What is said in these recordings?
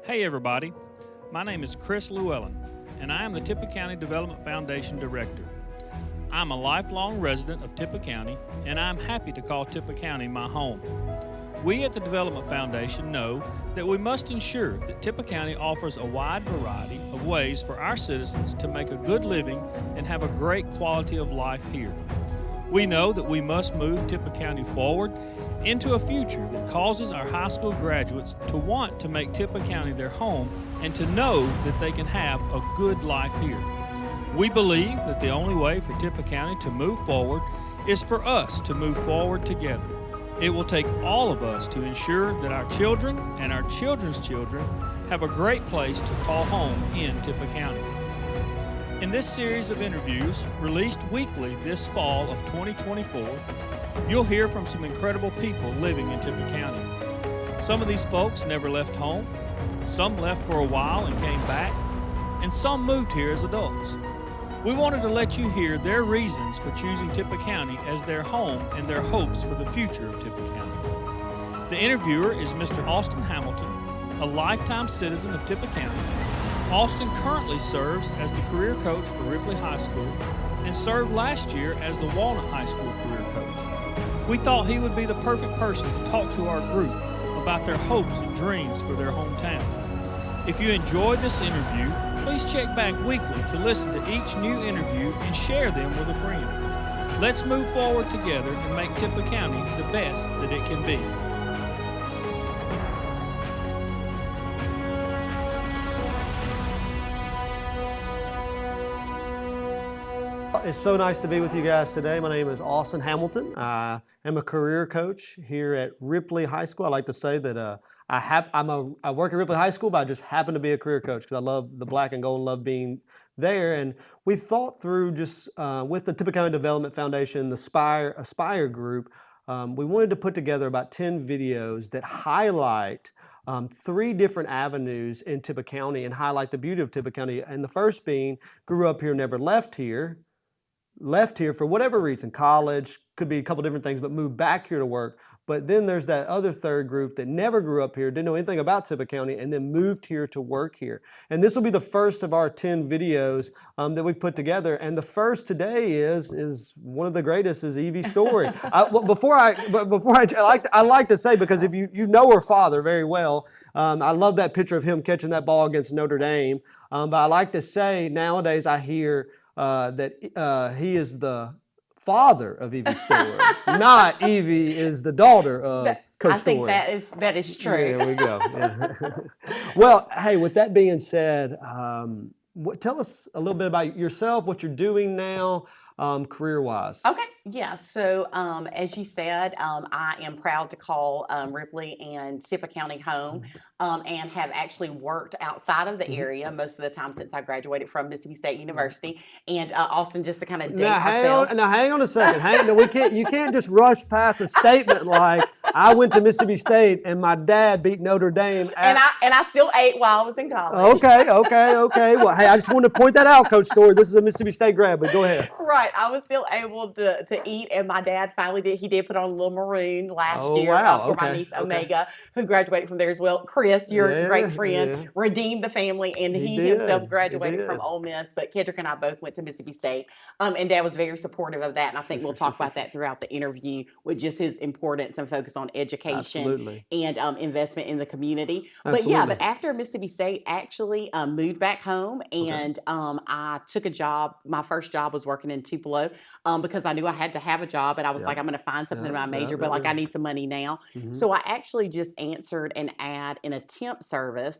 Hey everybody, my name is Chris Lewellen, and I am the Tippah County Development Foundation Director. I'm a lifelong resident of Tippah County, and I'm happy to call Tippah County my home. We at the Development Foundation know that we must ensure that Tippah County offers a wide variety of ways for our citizens to make a good living and have a great quality of life here. We know that we must move Tippah County forward into a future that causes our high school graduates to want to make Tippah County their home and to know that they can have a good life here. We believe that the only way for Tippah County to move forward is for us to move forward together. It will take all of us to ensure that our children and our children's children have a great place to call home in Tippah County. In this series of interviews, released weekly this fall of 2024, you'll hear from some incredible people living in Tippah County. Some of these folks never left home, some left for a while and came back, and some moved here as adults. We wanted to let you hear their reasons for choosing Tippah County as their home and their hopes for the future of Tippah County. The interviewer is Mr. Austin Hamilton, a lifetime citizen of Tippah County. Austin currently serves as the career coach for Ripley High School and served last year as the Walnut High School career coach. We thought he would be the perfect person to talk to our group about their hopes and dreams for their hometown. If you enjoyed this interview, please check back weekly to listen to each new interview and share them with a friend. Let's move forward together and make Tippah County the best that it can be. It's so nice to be with you guys today. My name is Austin Hamilton. I am a career coach here at Ripley High School. I like to say that I work at Ripley High School, but I just happen to be a career coach because I love the black and gold and love being there. And we thought through just with the Tippah County Development Foundation, the Aspire group, we wanted to put together about 10 videos that highlight 3 different avenues in Tippah County and highlight the beauty of Tippah County. And the first being, grew up here, never left here for whatever reason, college, could be a couple different things, but moved back here to work. But then there's that other third group that never grew up here, didn't know anything about Tippah County, and then moved here to work here. And this will be the first of our 10 videos that we put together. And the first today is one of the greatest, is Evie Storey. I like to say, because if you know her father very well, I love that picture of him catching that ball against Notre Dame. But I like to say nowadays I hear that he is the father of Evie Storey, not Evie is the daughter of Coach Storey. I think that is true. There we go. Yeah. Well, hey, with that being said, tell us a little bit about yourself, what you're doing now, career-wise. Okay, yeah. So as you said, I am proud to call Ripley and Tippah County home, and have actually worked outside of the area most of the time since I graduated from Mississippi State University. And Austin, just to kind of date ourselves. Now hang on a second. You can't just rush past a statement like, I went to Mississippi State and my dad beat Notre Dame. And I still ate while I was in college. Okay. Well, hey, I just wanted to point that out, Coach Storey. This is a Mississippi State grad, but go ahead. Right. I was still able to eat, and my dad finally did put on a little maroon last year for my niece Omega, who graduated from there as well. Chris, your great friend, redeemed the family, and he himself graduated from Ole Miss, but Kendrick and I both went to Mississippi State, and Dad was very supportive of that, and I think we'll talk about that throughout the interview, with just his importance and focus on education and investment in the community. But after Mississippi State, actually moved back home, and I took a job. My first job was working in Tupelo, because I knew I had to have a job, and I was like, I'm going to find something in my major, but I need some money now. So I actually just answered an ad in a temp service,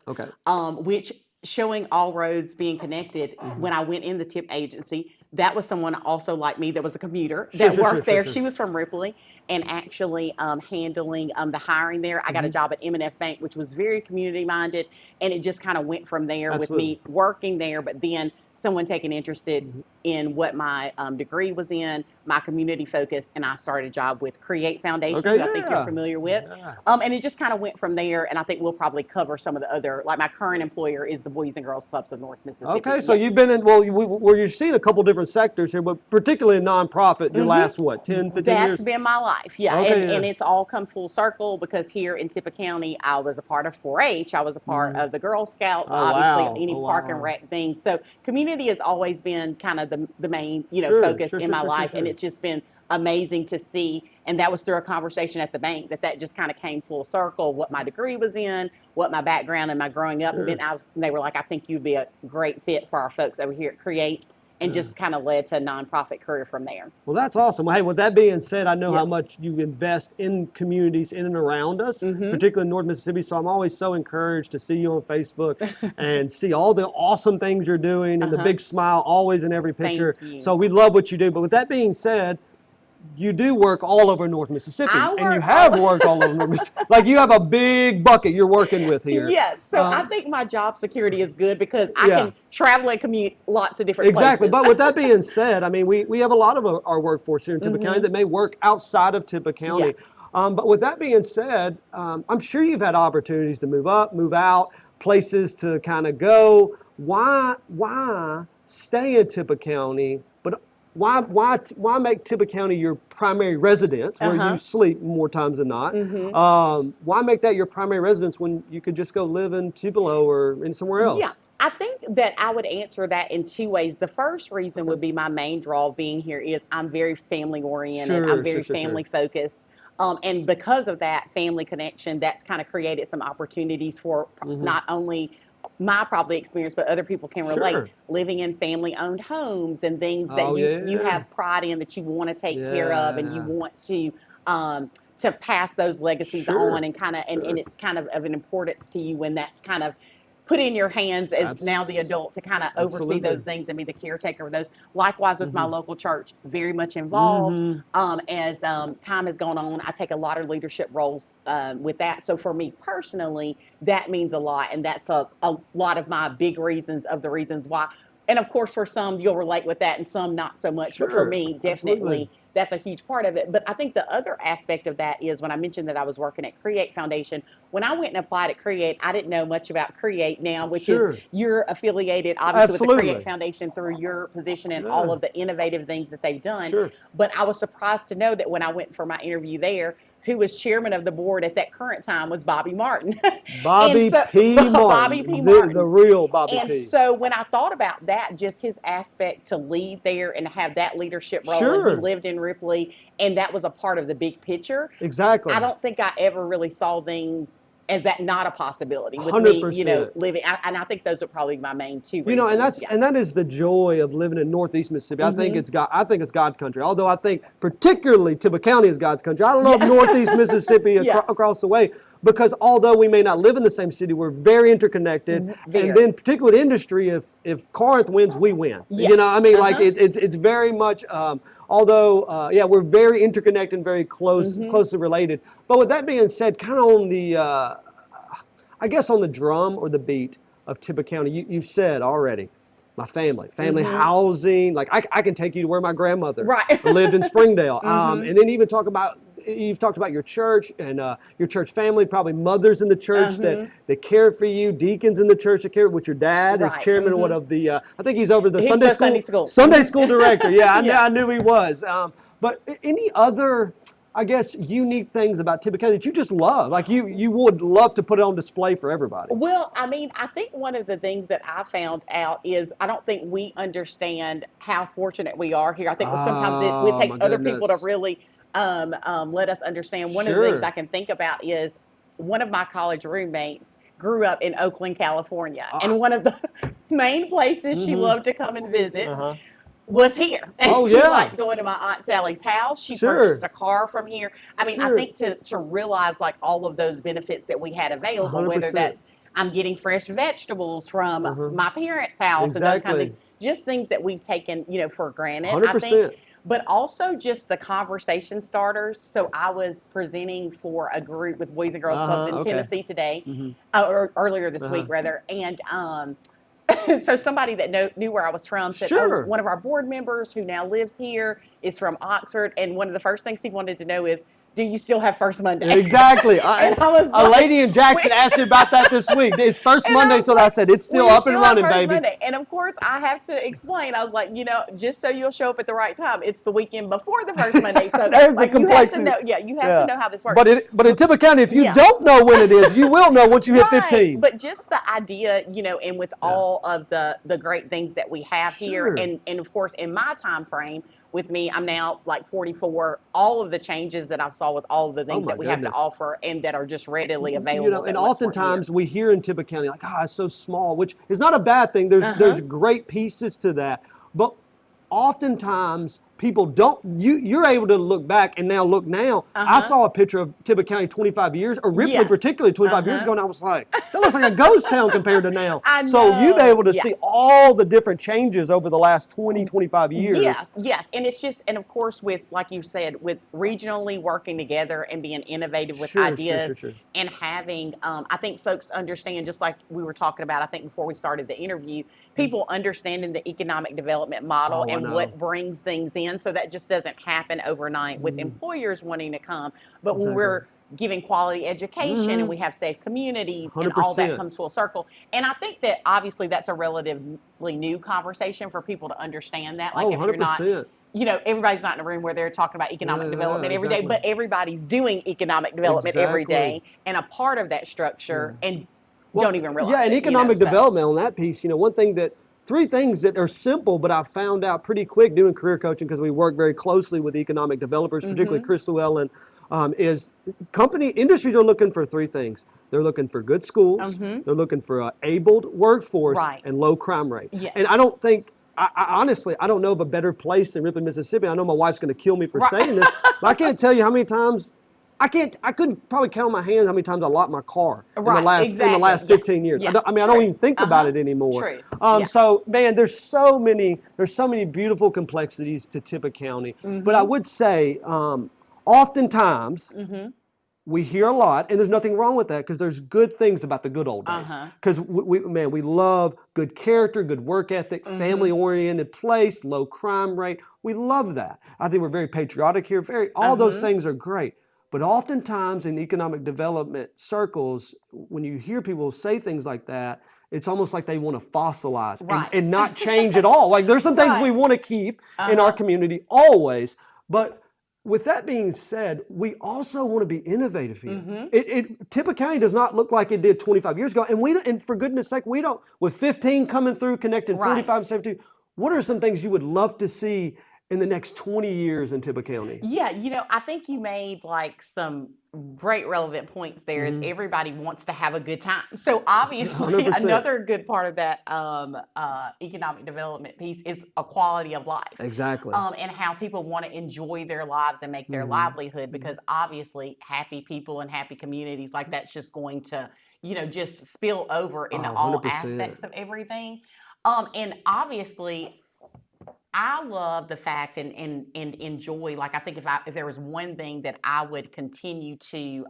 which showing all roads being connected. When I went in the tip agency, that was someone also like me that was a commuter that worked there. She was from Ripley, and actually handling the hiring there. I got a job at M&F Bank, which was very community minded, and it just kind of went from there with me working there, but then someone taking interested in what my degree was in, my community focus, and I started a job with Create Foundation, who I think you're familiar with. And it just kind of went from there, and I think we'll probably cover some of the other, like my current employer is the Boys and Girls Clubs of North Mississippi. Okay, so you've been in, well, you've seen a couple different sectors here, but particularly in nonprofit, your last, what, 10, 15 years? That's been my life, and it's all come full circle because here in Tippah County, I was a part of 4-H, I was a part of the Girl Scouts, obviously any park and rec thing. So community has always been kind of the main, focus in my life, and it's just been amazing to see. And that was through a conversation at the bank that just kind of came full circle, what my degree was in, what my background and my growing up. And then they were like, I think you'd be a great fit for our folks over here at Create. And just kind of led to a nonprofit career from there. Well, that's awesome. Well, hey, with that being said, I know how much you invest in communities in and around us, particularly in North Mississippi. So I'm always so encouraged to see you on Facebook and see all the awesome things you're doing and the big smile always in every picture. So we love what you do. But with that being said, you do work all over North Mississippi, and you have worked all over North Mississippi. Like you have a big bucket you're working with here. Yes, so I think my job security is good because I can travel and commute lots of different places. But with that being said, I mean, we have a lot of our workforce here in Tippah County that may work outside of Tippah County. But with that being said, I'm sure you've had opportunities to move up, move out, places to kind of go. Why stay in Tippah County? Why make Tippah County your primary residence where you sleep more times than not? Why make that your primary residence when you could just go live in Tupelo or in somewhere else? Yeah, I think that I would answer that in two ways. The first reason would be my main draw of being here is I'm very family oriented. I'm very family focused. And because of that family connection, that's kind of created some opportunities for not only my probably experience, but other people can relate, living in family-owned homes and things that you have pride in, that you want to take care of, and you want to pass those legacies on, and kind of and it's kind of an importance to you when that's kind of put in your hands as now the adult to kind of oversee those things and be the caretaker of those. Likewise with my local church, very much involved. As time has gone on, I take a lot of leadership roles with that. So for me personally, that means a lot. And that's a lot of my big reasons of the reasons why. And of course, for some, you'll relate with that and some not so much. But for me, definitely, that's a huge part of it. But I think the other aspect of that is when I mentioned that I was working at Create Foundation, when I went and applied at Create, I didn't know much about Create now, which is you're affiliated, obviously, with the Create Foundation through your position and all of the innovative things that they've done. But I was surprised to know that when I went for my interview there, who was chairman of the board at that current time was Bobby Martin. Bobby P. Martin. The real Bobby P. And so when I thought about that, just his aspect to lead there and have that leadership role, and he lived in Ripley, and that was a part of the big picture. Exactly. I don't think I ever really saw things as that not a possibility with 100%. me, living. And I think those are probably my main two reasons. And that is the joy of living in Northeast Mississippi. I think it's God's country. Although I think particularly Tippah County is God's country. I love Northeast Mississippi across the way. Because although we may not live in the same city, we're very interconnected. And then particularly industry, if Corinth wins, we win. Like it's very much, we're very interconnected and very closely related. But with that being said, kind of on the, I guess on the drum or the beat of Tippah County, you've said already, my family housing, like I can take you to where my grandmother lived in Springdale. And then even you've talked about your church and your church family, probably mothers in the church that care for you, deacons in the church that care, with your dad is chairman of the, I think he's over the Sunday school director. I knew he was. But any other, I guess, unique things about Tippah County that you just love, like you would love to put it on display for everybody? Well, I mean, I think one of the things that I found out is I don't think we understand how fortunate we are here. I think sometimes it takes other people to really let us understand. One of the things I can think about is one of my college roommates grew up in Oakland, California. And one of the main places she loved to come and visit was here. And she liked going to my Aunt Sally's house. She purchased a car from here. I mean, I think to realize like all of those benefits that we had available, 100%. Whether that's I'm getting fresh vegetables from my parents' house and those kind of things, just things that we've taken, for granted, 100%. I think. But also just the conversation starters. So I was presenting for a group with Boys and Girls Clubs in Tennessee today, or earlier this week rather, and so somebody that knew where I was from said, Sure. one of our board members who now lives here is from Oxford, and one of the first things he wanted to know is, do you still have First Monday? Exactly. And I was a lady in Jackson asked me about that this week. It's First Monday, so I said, it's still up and running, baby. Monday. And of course, I have to explain. I was like, just so you'll show up at the right time, it's the weekend before the First Monday. So there's the complexity. You have to know how this works. But in Tippah County, if you don't know when it is, you will know once you hit 15. But just the idea, and with all of the great things that we have here, and of course, in my time frame, with me, I'm now like 44. All of the changes that I saw with all of the things that we have to offer and that are just readily available. And oftentimes we hear in Tippah County, like, it's so small, which is not a bad thing. There's great pieces to that. But oftentimes people don't, you're able to look back and now. I saw a picture of Tippah County 25 years, or Ripley particularly 25 years ago, and I was like, that looks like a ghost town compared to now. So you've been able to see all the different changes over the last 20, 25 years. Yes. And it's just, and of course, with, like you said, with regionally working together and being innovative with ideas and having, I think folks understand, just like we were talking about, I think before we started the interview, people understanding the economic development model and what brings things in. So that just doesn't happen overnight with employers wanting to come. But when we're giving quality education and we have safe communities 100%. And all that comes full circle. And I think that obviously that's a relatively new conversation for people to understand that. Like if you're not, everybody's not in a room where they're talking about economic development every day, but everybody's doing economic development every day and a part of that structure and don't even realize and economic development on that piece, one thing that, 3 things that are simple, but I found out pretty quick doing career coaching because we work very closely with economic developers, particularly Chris Lewellen, is industries are looking for 3 things. They're looking for good schools, they're looking for an abled workforce, and low crime rate. Yes. And I don't think, honestly, I don't know of a better place than Ripley, Mississippi. I know my wife's going to kill me for saying this, but I can't tell you how many times I couldn't probably count on my hands how many times I locked my car in the last 15 years. I don't even think about it anymore. So man, there's so many beautiful complexities to Tippah County. But I would say oftentimes we hear a lot, and there's nothing wrong with that because there's good things about the good old days. Because we love good character, good work ethic, family-oriented place, low crime rate. We love that. I think we're very patriotic here. All those things are great. But oftentimes in economic development circles, when you hear people say things like that, it's almost like they want to fossilize and not change at all. Like there's some things we want to keep in our community always. But with that being said, we also want to be innovative here. Tippah County does not look like it did 25 years ago. And for goodness sake, we don't, with 15 coming through, connecting 45 and 17, what are some things you would love to see in the next 20 years in Tippah County? Yeah, I think you made like some great relevant points there is everybody wants to have a good time. So obviously 100%. Another good part of that economic development piece is a quality of life. Exactly. And how people want to enjoy their lives and make their livelihood, because obviously happy people and happy communities, like that's just going to, just spill over into all aspects of everything. And obviously I love the fact and enjoy, like I think if there was one thing that I would continue to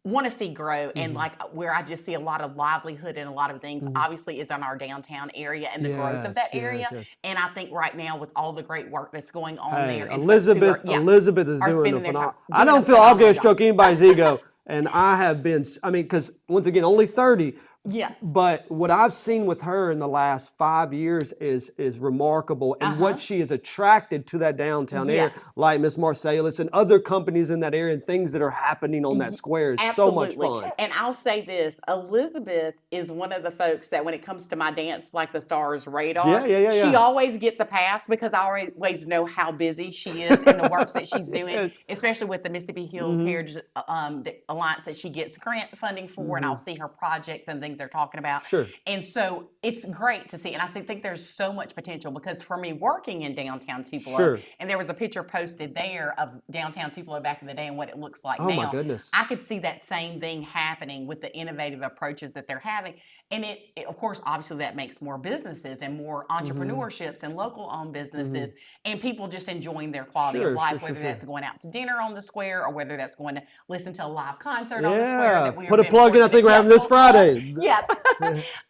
want to see grow and like where I just see a lot of livelihood and a lot of things obviously is in our downtown area and the growth of that area. And I think right now with all the great work that's going on there. Elizabeth is doing a phenomenal. I don't feel I'm going to stroke anybody's ego. And I have been, because once again, only 30. Yeah. But what I've seen with her in the last 5 years is remarkable, and what she has attracted to that downtown area, like Miss Marsalis and other companies in that area and things that are happening on that square is so much fun. And I'll say this, Elizabeth is one of the folks that when it comes to my Dance Like the Stars radar, she always gets a pass because I always know how busy she is and the work that she's doing, especially with the Mississippi Hills Heritage the Alliance that she gets grant funding for, and I'll see her projects and things they're talking about. Sure. And so it's great to see. And I think there's so much potential because for me working in downtown Tupelo, and there was a picture posted there of downtown Tupelo back in the day and what it looks like now. Oh my goodness. I could see that same thing happening with the innovative approaches that they're having. And it of course, obviously that makes more businesses and more entrepreneurships and local owned businesses and people just enjoying their quality of life, whether that's going out to dinner on the square or whether that's going to listen to a live concert on the square. That we put a plug in, I think we're having this Friday. Yes.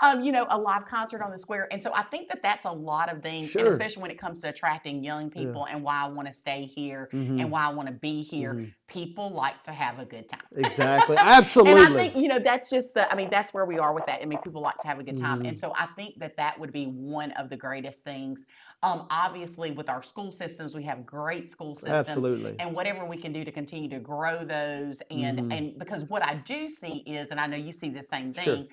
A live concert on the square. And so I think that that's a lot of things, and especially when it comes to attracting young people and why I want to stay here and why I want to be here. People like to have a good time. Exactly. Absolutely. And I think, that's just that's where we are with that. I mean, people like to have a good time. And so I think that would be one of the greatest things. Obviously, with our school systems, we have great school systems. Absolutely. And whatever we can do to continue to grow those. And because what I do see is, and I know you see the same thing,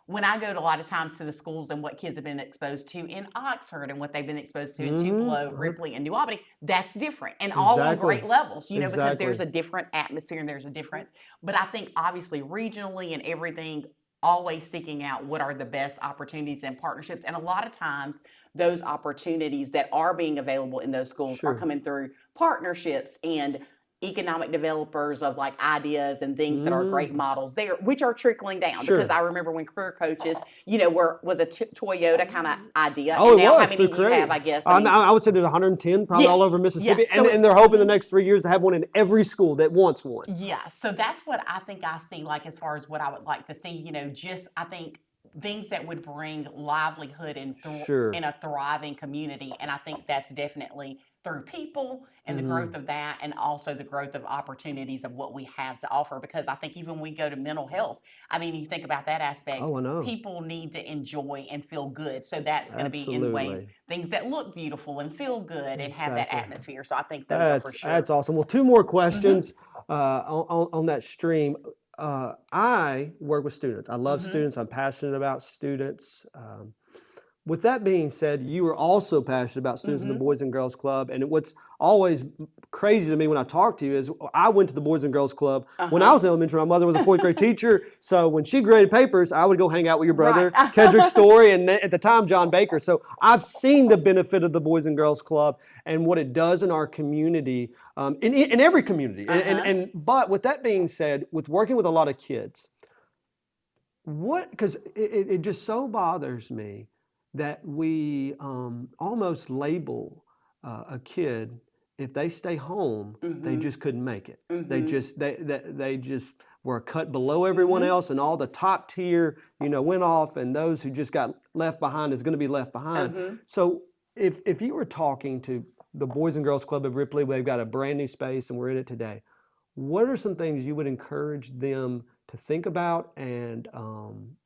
when I go to a lot of times to the schools and what kids have been exposed to in Oxford and what they've been exposed to in Tupelo, Ripley, and New Albany, that's different. And all on great levels, because there's a different atmosphere and there's a difference. But I think obviously regionally and everything, always seeking out what are the best opportunities and partnerships. And a lot of times those opportunities that are being available in those schools are coming through partnerships and economic developers of like ideas and things that are great models there, which are trickling down. Because I remember when career coaches, was a Toyota kind of idea. Oh, and it now was. How many do you have, I guess? I would say there's 110 probably all over Mississippi. Yes. So and they're hoping the next 3 years to have one in every school that wants one. Yeah. So that's what I think I see, like, as far as what I would like to see, I think things that would bring livelihood in a thriving community. And I think that's definitely through people and the growth of that, and also the growth of opportunities of what we have to offer. Because I think even when we go to mental health, I mean, you think about that aspect, people need to enjoy and feel good. So that's going to be in ways, things that look beautiful and feel good and have that atmosphere. So I think those are for sure. That's awesome. Well, two more questions on that stream. I work with students. I love students. I'm passionate about students. With that being said, you are also passionate about students in the Boys and Girls Club. And what's always crazy to me when I talk to you is I went to the Boys and Girls Club when I was in elementary. My mother was a fourth grade teacher. So when she graded papers, I would go hang out with your brother, Kedrick Story, and at the time, John Baker. So I've seen the benefit of the Boys and Girls Club and what it does in our community, in every community. But with that being said, with working with a lot of kids, because it just so bothers me that we almost label a kid, if they stay home, they just couldn't make it. They just were cut below everyone else, and all the top tier, went off, and those who just got left behind is going to be left behind. So if you were talking to the Boys and Girls Club of Ripley, they've got a brand new space, and we're in it today. What are some things you would encourage them to think about, and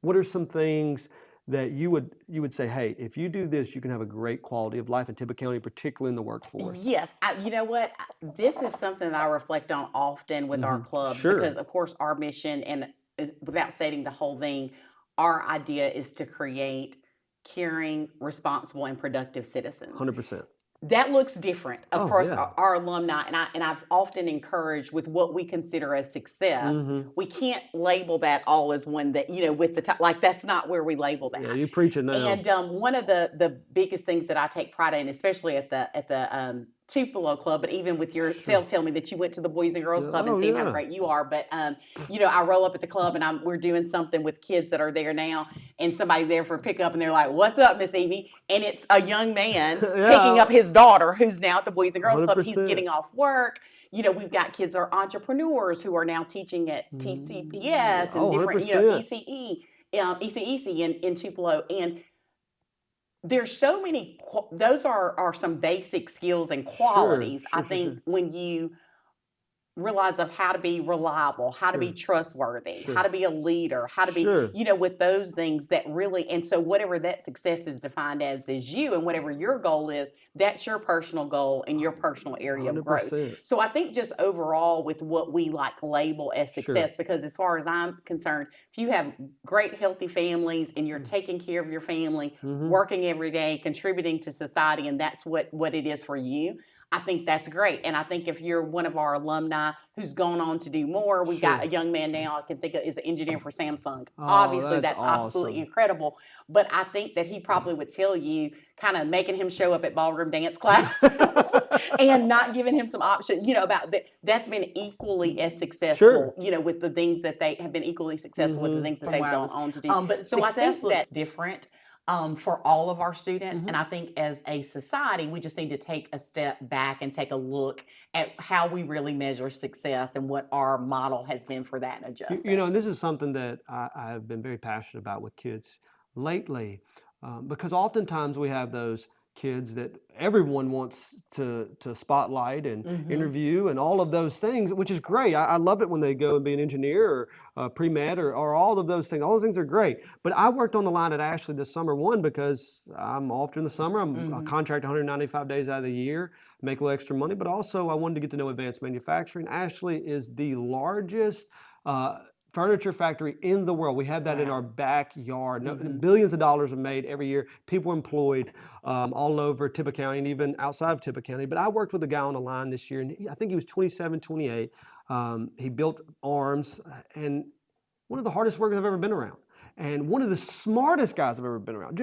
what are some things that you would say, hey, if you do this, you can have a great quality of life in Tippah County, particularly in the workforce? Yes. You know what? This is something that I reflect on often with our club, because, of course, our mission, and without stating the whole thing, our idea is to create caring, responsible, and productive citizens. 100%. That looks different. Of course, our alumni, and I've often encouraged with what we consider as success, we can't label that all as one that, with the top, like that's not where we label that. Yeah, you preach it now. And one of the biggest things that I take pride in, especially at the Tupelo Club, but even with yourself telling me that you went to the Boys and Girls Club and seeing how great you are. But, I roll up at the club and we're doing something with kids that are there now, and somebody there for a pickup, and they're like, "What's up, Miss Evie?" And it's a young man picking up his daughter who's now at the Boys and Girls 100%. Club. He's getting off work. We've got kids that are entrepreneurs who are now teaching at TCDF and different, ECEC in Tupelo. And there's so many, those are some basic skills and qualities, I think, when you realize of how to be reliable, how to be trustworthy, how to be a leader, how to be, with those things that really, and so whatever that success is defined as is you, and whatever your goal is, that's your personal goal and your personal area 100%. Of growth. So I think just overall with what we label as success, because as far as I'm concerned, if you have great healthy families and you're taking care of your family, working every day, contributing to society, and that's what it is for you, I think that's great. And I think if you're one of our alumni who's gone on to do more, we've got a young man now I can think of is an engineer for Samsung. Obviously, that's awesome. Absolutely incredible. But I think that he probably would tell you, kind of making him show up at ballroom dance class and not giving him some option, about that. That's been equally as successful, with the things that they have been equally successful with the things that they've gone on to do. But so I think that's different. for all of our students. And I think as a society, we just need to take a step back and take a look at how we really measure success and what our model has been for that and adjust. And this is something that I've been very passionate about with kids lately, because oftentimes we have those kids that everyone wants to spotlight and interview and all of those things, which is great. I love it when they go and be an engineer or pre-med or all of those things. All those things are great. But I worked on the line at Ashley this summer, one, because I'm off during the summer. I'm a contract 195 days out of the year, make a little extra money, but also I wanted to get to know advanced manufacturing. Ashley is the largest furniture factory in the world. We have that in our backyard. Billions of dollars are made every year. People are employed all over Tippah County and even outside of Tippah County. But I worked with a guy on the line this year, and I think he was 27, 28. He built arms, and one of the hardest workers I've ever been around. And one of the smartest guys I've ever been around.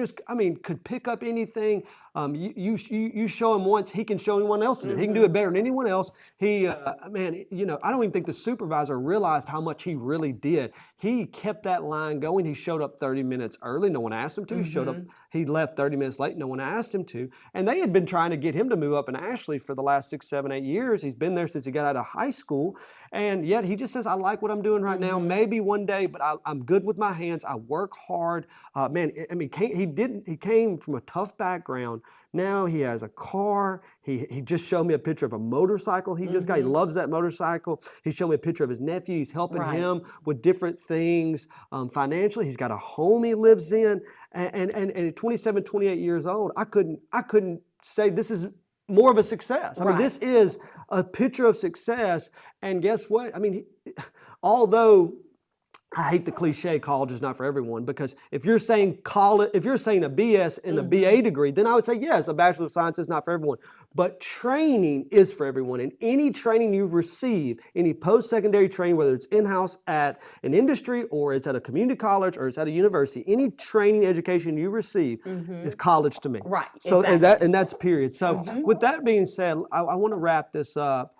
Could pick up anything. You show him once, he can show anyone else to do. He can do it better than anyone else. I don't even think the supervisor realized how much he really did. He kept that line going. He showed up 30 minutes early. No one asked him to. He showed up. He left 30 minutes late. No one asked him to. And they had been trying to get him to move up in Ashley for the last 6, 7, 8 years. He's been there since he got out of high school. And yet he just says, I like what I'm doing right now. Maybe one day, but I'm good with my hands. I work hard. He came from a tough background. Now he has a car. He just showed me a picture of a motorcycle he just got. He loves that motorcycle. He showed me a picture of his nephew. He's helping him with different things financially. He's got a home he lives in. And at 27, 28 years old, I couldn't say this is more of a success. I mean, this is a picture of success. And guess what? I mean, although I hate the cliche, college is not for everyone, because if you're saying college, if you're saying a BS and a BA degree, then I would say, yes, a Bachelor of Science is not for everyone. But training is for everyone. And any training you receive, any post-secondary training, whether it's in-house at an industry or it's at a community college or it's at a university, any training education you receive is college to me. Right. So exactly. and that's period. So with that being said, I want to wrap this up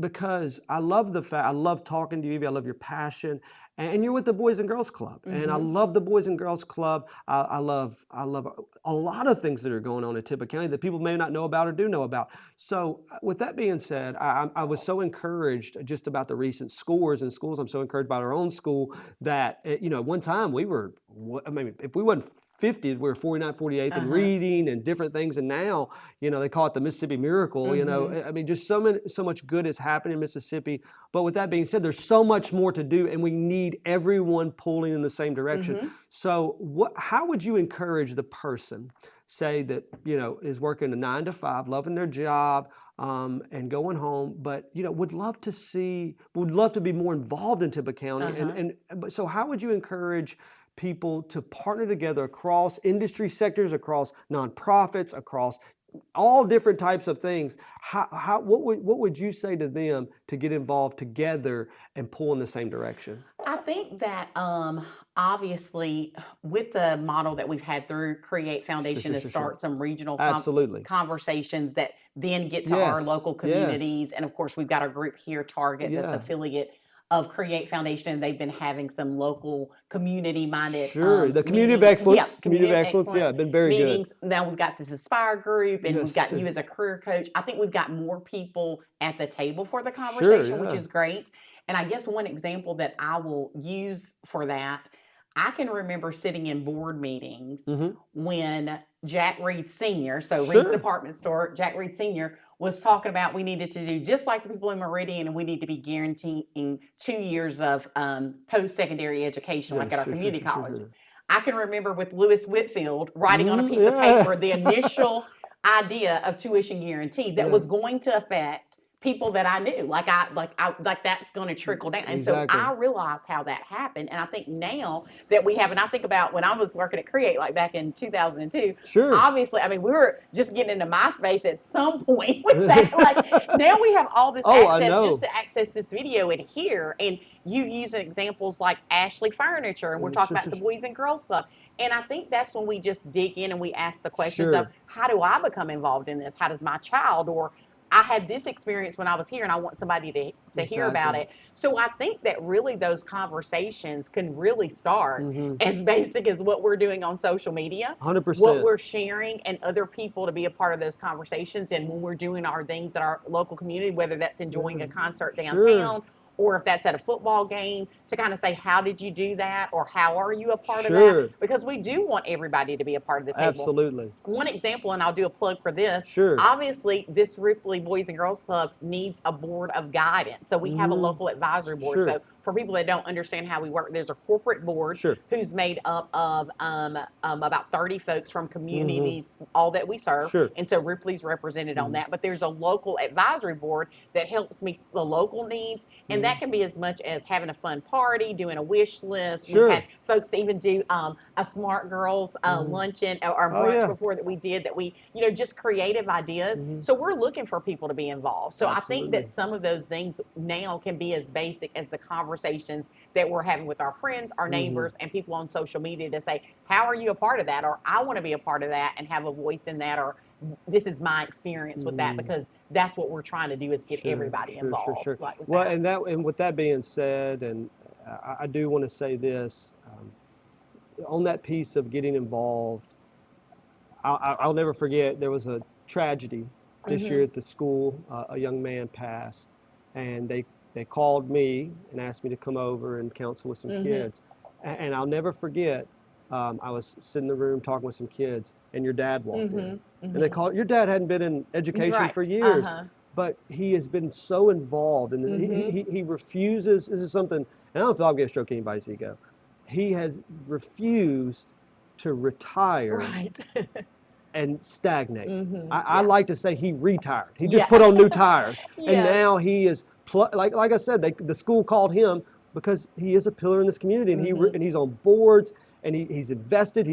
because I love the fact, I love talking to you, Evie. I love your passion. And you're with the Boys and Girls Club. And I love the Boys and Girls Club. I love a lot of things that are going on in Tippah County that people may not know about or do know about. So with that being said, I was so encouraged just about the recent scores in schools. I'm so encouraged by our own school that, at one time we were, if we wasn't 50, we were 49, 48th in reading and different things. And now, they call it the Mississippi Miracle. Just so much good has happened in Mississippi. But with that being said, there's so much more to do, and we need everyone pulling in the same direction. So how would you encourage the person, say that, is working a 9 to 5, loving their job, and going home, but would love to be more involved in Tippah County. So how would you encourage people to partner together across industry sectors, across nonprofits, across all different types of things? What would you say to them to get involved together and pull in the same direction? I think that obviously with the model that we've had through Create Foundation to start some regional conversations that then get to our local communities. And of course, we've got our group here, Target, that's affiliate of Create Foundation. They've been having some local community-minded the Community of Excellence. Community of Excellence, been very meetings. Good. Now we've got this Aspire group, and we've got you as a career coach. I think we've got more people at the table for the conversation, which is great. And I guess one example that I will use for that, I can remember sitting in board meetings when Jack Reed Sr., so Reed's department store, Jack Reed Sr., was talking about we needed to do just like the people in Meridian, and we need to be guaranteeing 2 years of post-secondary education like at our community colleges. I can remember with Lewis Whitfield writing on a piece of paper the initial idea of tuition guarantee that was going to affect people that I knew, like that's going to trickle down. And so I realized how that happened. And I think now that we have, and I think about when I was working at Create, like back in 2002, obviously, we were just getting into MySpace at some point with that. Like now we have all this access just to access this video and hear. And you use examples like Ashley Furniture, and we're talking about the Boys and Girls Club. And I think that's when we just dig in and we ask the questions of how do I become involved in this? How does my child, or I had this experience when I was here and I want somebody to hear about it. So I think that really those conversations can really start as basic as what we're doing on social media. 100%. What we're sharing and other people to be a part of those conversations. And when we're doing our things at our local community, whether that's enjoying a concert downtown, or if that's at a football game, to kind of say, how did you do that? Or how are you a part of that? Because we do want everybody to be a part of the table. Absolutely. One example, and I'll do a plug for this. Sure. Obviously, this Ripley Boys and Girls Club needs a board of guidance. So we have a local advisory board. Sure. So for people that don't understand how we work, there's a corporate board who's made up of about 30 folks from communities, all that we serve. Sure. And so Ripley's represented on that. But there's a local advisory board that helps meet the local needs. And that can be as much as having a fun party, doing a wish list. Sure. We've had folks to even do a Smart Girls luncheon or brunch before that we did, that we, just creative ideas. So we're looking for people to be involved. So I think that some of those things now can be as basic as the conversations that we're having with our friends, our neighbors, and people on social media to say, how are you a part of that? Or I want to be a part of that and have a voice in that, or this is my experience with that, because that's what we're trying to do, is get everybody involved. Well, and with that being said, and I do want to say this, on that piece of getting involved, I'll never forget, there was a tragedy this year at the school. A young man passed, and they called me and asked me to come over and counsel with some kids. And I'll never forget, I was sitting in the room talking with some kids, and your dad walked in. And they called, your dad hadn't been in education for years, but he has been so involved, and he refuses, this is something, and I don't know if I'm going to stroke anybody's ego, he has refused to retire and stagnate. I like to say he retired. He just put on new tires, and now he is, like I said, the school called him because he is a pillar in this community, and and he's on boards, and he's invested.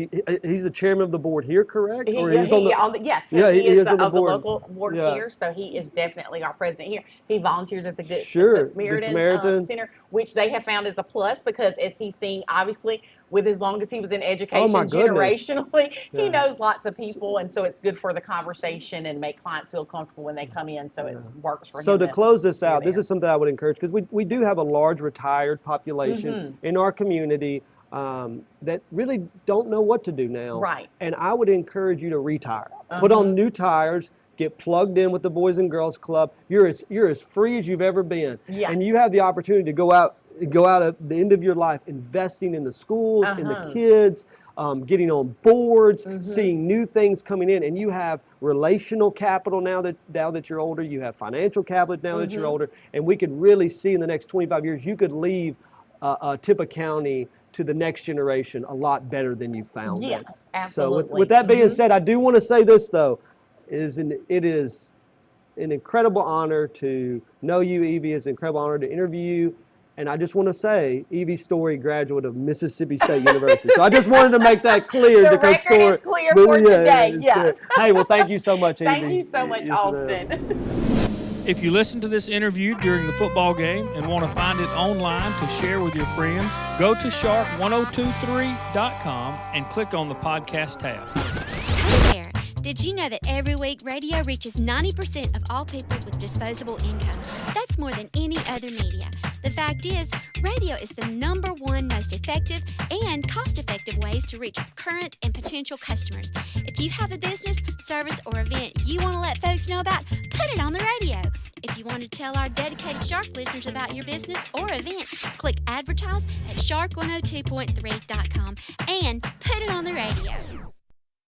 He's the chairman of the board here, correct? He is on the local board here, so he is definitely our president here. He volunteers at the Good Samaritan Center, which they have found is a plus, because as he's seen, obviously, with as long as he was in education, generationally, he knows lots of people, and so it's good for the conversation and make clients feel comfortable when they come in, so it works for him. So to close this out, this is something I would encourage, because we do have a large retired population in our community that really don't know what to do now. Right. And I would encourage you to retire. Put on new tires, get plugged in with the Boys and Girls Club. You're as free as you've ever been. And you have the opportunity to go out at the end of your life investing in the schools, in the kids, getting on boards, seeing new things coming in, and you have relational capital now that you're older. You have financial capital now that you're older, and we could really see in the next 25 years you could leave Tippah County to the next generation a lot better than you found it. Absolutely. So with that being said, I do want to say this though, it is an incredible honor to know you, Evie. It's an incredible honor to interview you. And I just want to say, Evie Storey, graduate of Mississippi State University. So I just wanted to make that clear. The record is clear for today, yes. Hey, well, thank you so much, Evie. Thank you so much, Austin. If you listen to this interview during the football game and want to find it online to share with your friends, go to shark1023.com and click on the podcast tab. Hey there. Did you know that every week radio reaches 90% of all people with disposable income? That's more than any other media. The fact is, radio is the #1 most effective and cost-effective ways to reach current and potential customers. If you have a business, service, or event you want to let folks know about, put it on the radio. If you want to tell our dedicated Shark listeners about your business or event, click advertise at shark102.3.com and put it on the radio.